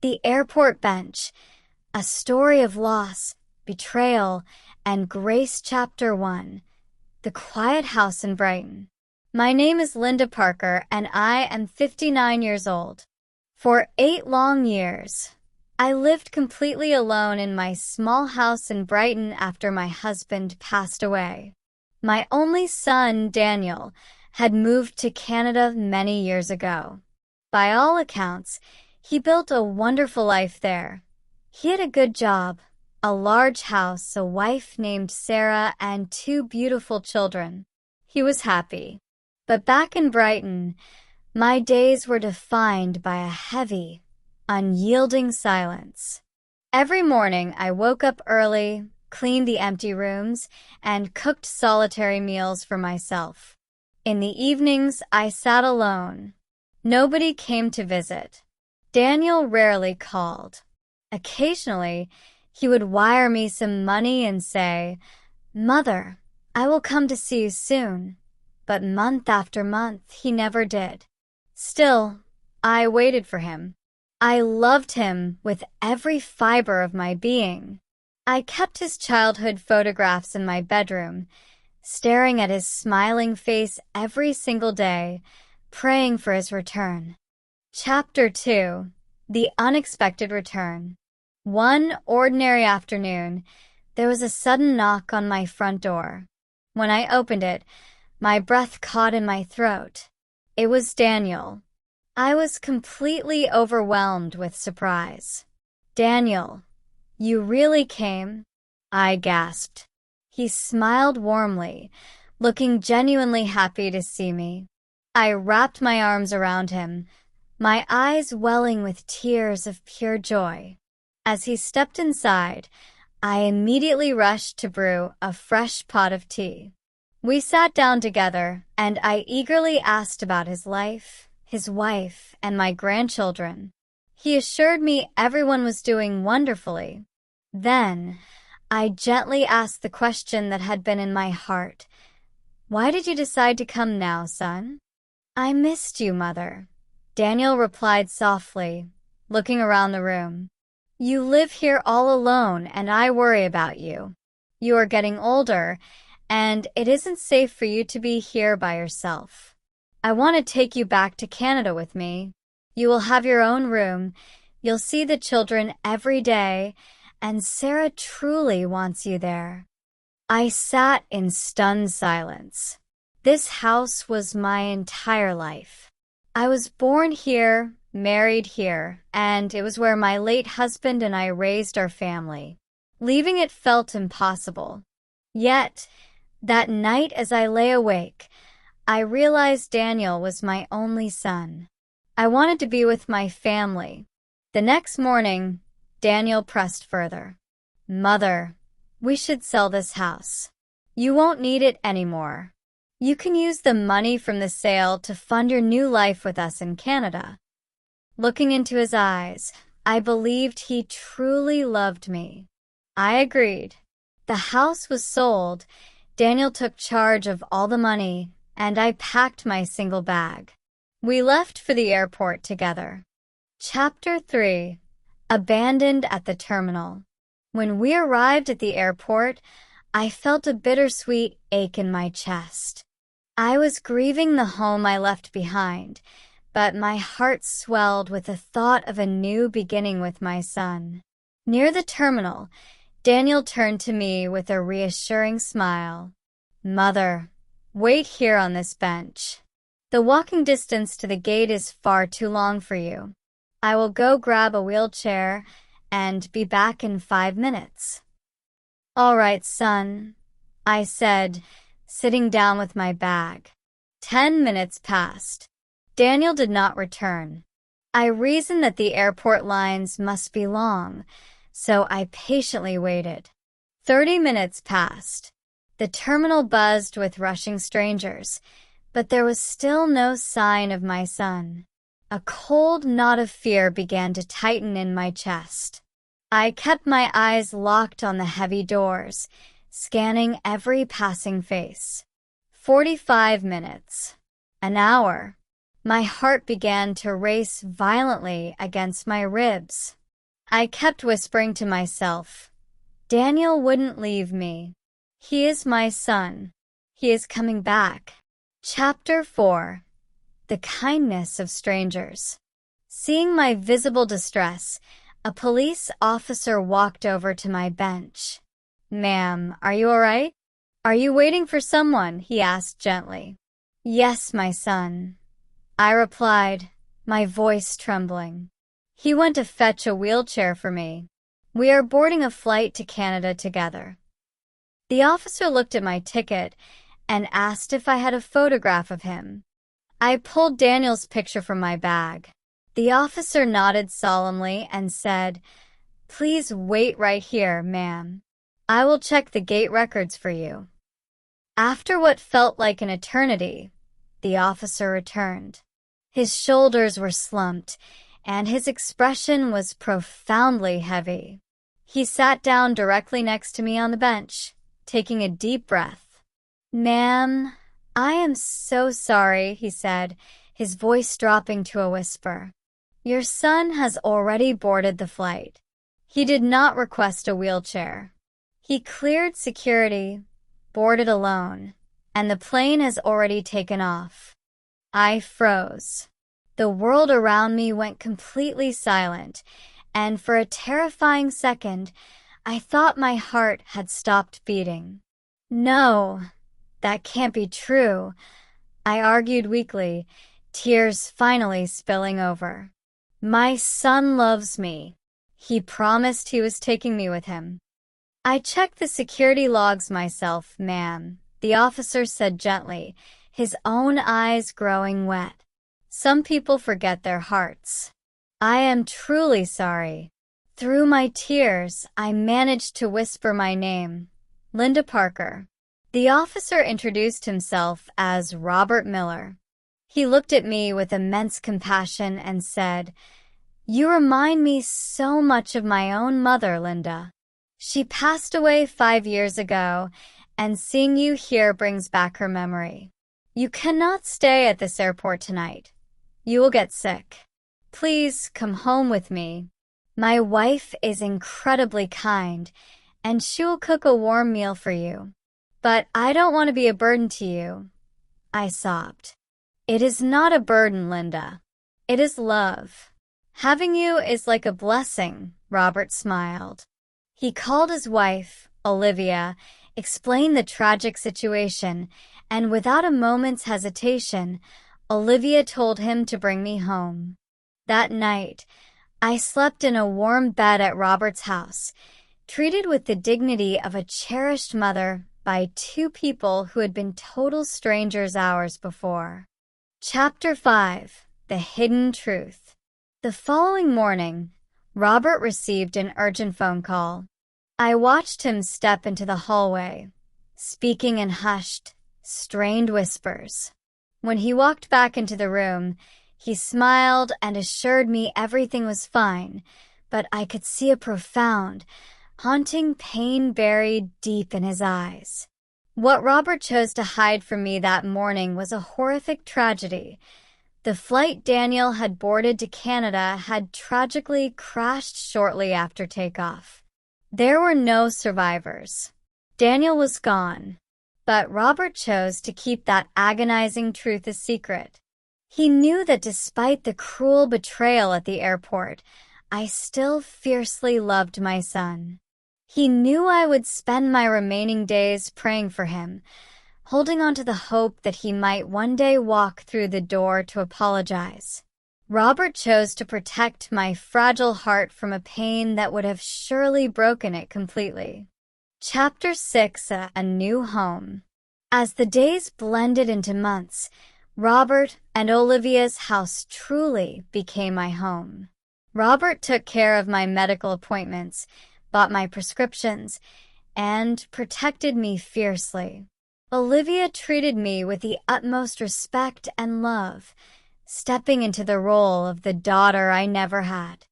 The Airport Bench, A Story of Loss, Betrayal, and Grace Chapter 1, The Quiet House in Brighton. My name is Linda Parker, and I am 59 years old. For 8 long years, I lived completely alone in my small house in Brighton after my husband passed away. My only son, Daniel, had moved to Canada many years ago. By all accounts, he built a wonderful life there. He had a good job, a large house, a wife named Sarah, and 2 beautiful children. He was happy. But back in Brighton, my days were defined by a heavy, unyielding silence. Every morning I woke up early, cleaned the empty rooms, and cooked solitary meals for myself. In the evenings, I sat alone. Nobody came to visit. Daniel rarely called. Occasionally, he would wire me some money and say, "Mother, I will come to see you soon." But month after month, he never did. Still, I waited for him. I loved him with every fiber of my being. I kept his childhood photographs in my bedroom, staring at his smiling face every single day, praying for his return. Chapter 2: The Unexpected Return. One ordinary afternoon, there was a sudden knock on my front door. When I opened it, my breath caught in my throat. It was Daniel. I was completely overwhelmed with surprise. "Daniel, you really came?" I gasped. He smiled warmly, looking genuinely happy to see me. I wrapped my arms around him, my eyes welling with tears of pure joy. As he stepped inside, I immediately rushed to brew a fresh pot of tea. We sat down together, and I eagerly asked about his life, his wife, and my grandchildren. He assured me everyone was doing wonderfully. Then, I gently asked the question that had been in my heart. "Why did you decide to come now, son?" "I missed you, Mother," Daniel replied softly, looking around the room. "You live here all alone, and I worry about you. You are getting older, and it isn't safe for you to be here by yourself. I want to take you back to Canada with me. You will have your own room, you'll see the children every day, and Sarah truly wants you there." I sat in stunned silence. This house was my entire life. I was born here, married here, and it was where my late husband and I raised our family. Leaving it felt impossible. Yet, that night as I lay awake, I realized Daniel was my only son. I wanted to be with my family. The next morning, Daniel pressed further. "Mother, we should sell this house. You won't need it anymore. You can use the money from the sale to fund your new life with us in Canada." Looking into his eyes, I believed he truly loved me. I agreed. The house was sold. Daniel took charge of all the money, and I packed my single bag. We left for the airport together. Chapter 3: Abandoned at the Terminal. When we arrived at the airport, I felt a bittersweet ache in my chest. I was grieving the home I left behind, but my heart swelled with the thought of a new beginning with my son. Near the terminal, Daniel turned to me with a reassuring smile. "Mother, wait here on this bench. The walking distance to the gate is far too long for you. I will go grab a wheelchair and be back in 5 minutes." "All right, son," I said, sitting down with my bag. 10 minutes passed. Daniel did not return. I reasoned that the airport lines must be long, so I patiently waited. 30 minutes passed. The terminal buzzed with rushing strangers, but there was still no sign of my son. A cold knot of fear began to tighten in my chest. I kept my eyes locked on the heavy doors, scanning every passing face. 45 minutes. An hour. My heart began to race violently against my ribs. I kept whispering to myself, Daniel wouldn't leave me. He is my son. He is coming back. Chapter 4. The kindness of strangers. Seeing my visible distress, a police officer walked over to my bench. Ma'am, are you all right? Are you waiting for someone? He asked gently. Yes, my son, I replied, my voice trembling. He went to fetch a wheelchair for me. We are boarding a flight to Canada together. The officer looked at my ticket and asked if I had a photograph of him. I pulled Daniel's picture from my bag. The officer nodded solemnly and said, Please wait right here, ma'am. I will check the gate records for you. After what felt like an eternity, the officer returned. His shoulders were slumped, and his expression was profoundly heavy. He sat down directly next to me on the bench, taking a deep breath. Ma'am, I am so sorry, he said, his voice dropping to a whisper. Your son has already boarded the flight. He did not request a wheelchair. He cleared security, boarded alone, and the plane has already taken off. I froze. The world around me went completely silent, and for a terrifying second, I thought my heart had stopped beating. No, that can't be true, I argued weakly, tears finally spilling over. My son loves me. He promised he was taking me with him. I checked the security logs myself, ma'am, the officer said gently, his own eyes growing wet. Some people forget their hearts. I am truly sorry. Through my tears, I managed to whisper my name, Linda Parker. The officer introduced himself as Robert Miller. He looked at me with immense compassion and said, You remind me so much of my own mother, Linda. She passed away 5 years ago, and seeing you here brings back her memory. You cannot stay at this airport tonight. You will get sick. Please come home with me. My wife is incredibly kind, and she will cook a warm meal for you. But I don't want to be a burden to you, I sobbed. It is not a burden, Linda. It is love. Having you is like a blessing, Robert smiled. He called his wife, Olivia, explained the tragic situation, and without a moment's hesitation, Olivia told him to bring me home. That night, I slept in a warm bed at Robert's house, treated with the dignity of a cherished mother by 2 people who had been total strangers hours before. Chapter 5. The Hidden Truth. The following morning, Robert received an urgent phone call. I watched him step into the hallway, speaking in hushed, strained whispers. When he walked back into the room, he smiled and assured me everything was fine, but I could see a profound, haunting pain buried deep in his eyes. What Robert chose to hide from me that morning was a horrific tragedy. The flight Daniel had boarded to Canada had tragically crashed shortly after takeoff. There were no survivors. Daniel was gone, but Robert chose to keep that agonizing truth a secret. He knew that despite the cruel betrayal at the airport, I still fiercely loved my son. He knew I would spend my remaining days praying for him, holding on to the hope that he might one day walk through the door to apologize. Robert chose to protect my fragile heart from a pain that would have surely broken it completely. Chapter 6. A New Home. As the days blended into months, Robert and Olivia's house truly became my home. Robert took care of my medical appointments, bought my prescriptions, and protected me fiercely. Olivia treated me with the utmost respect and love, stepping into the role of the daughter I never had.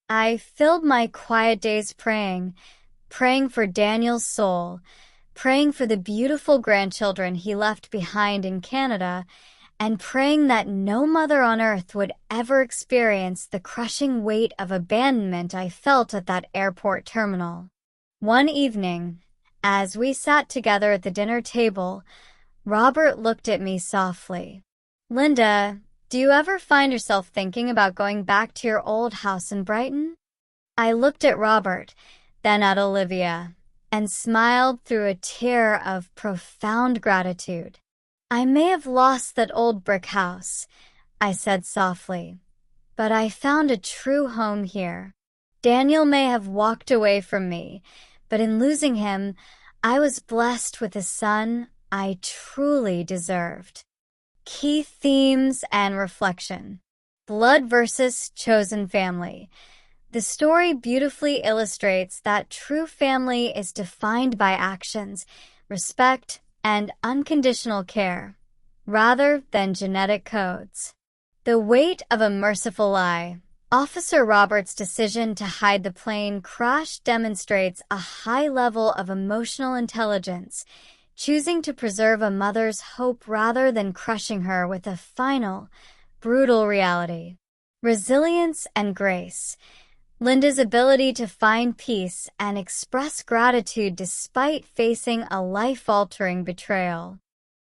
I filled my quiet days praying for Daniel's soul, praying for the beautiful grandchildren he left behind in Canada, and praying that no mother on earth would ever experience the crushing weight of abandonment I felt at that airport terminal. One evening, as we sat together at the dinner table, Robert looked at me softly. "Linda, do you ever find yourself thinking about going back to your old house in Brighton?" I looked at Robert, then at Olivia, and smiled through a tear of profound gratitude. "I may have lost that old brick house," I said softly, "but I found a true home here. Daniel may have walked away from me, but in losing him, I was blessed with a son I truly deserved." Key themes and reflection. Blood versus chosen family. The story beautifully illustrates that true family is defined by actions, respect, and unconditional care, rather than genetic codes. The weight of a merciful lie. Officer Roberts' decision to hide the plane crash demonstrates a high level of emotional intelligence, choosing to preserve a mother's hope rather than crushing her with a final, brutal reality. Resilience and grace. Linda's ability to find peace and express gratitude despite facing a life-altering betrayal.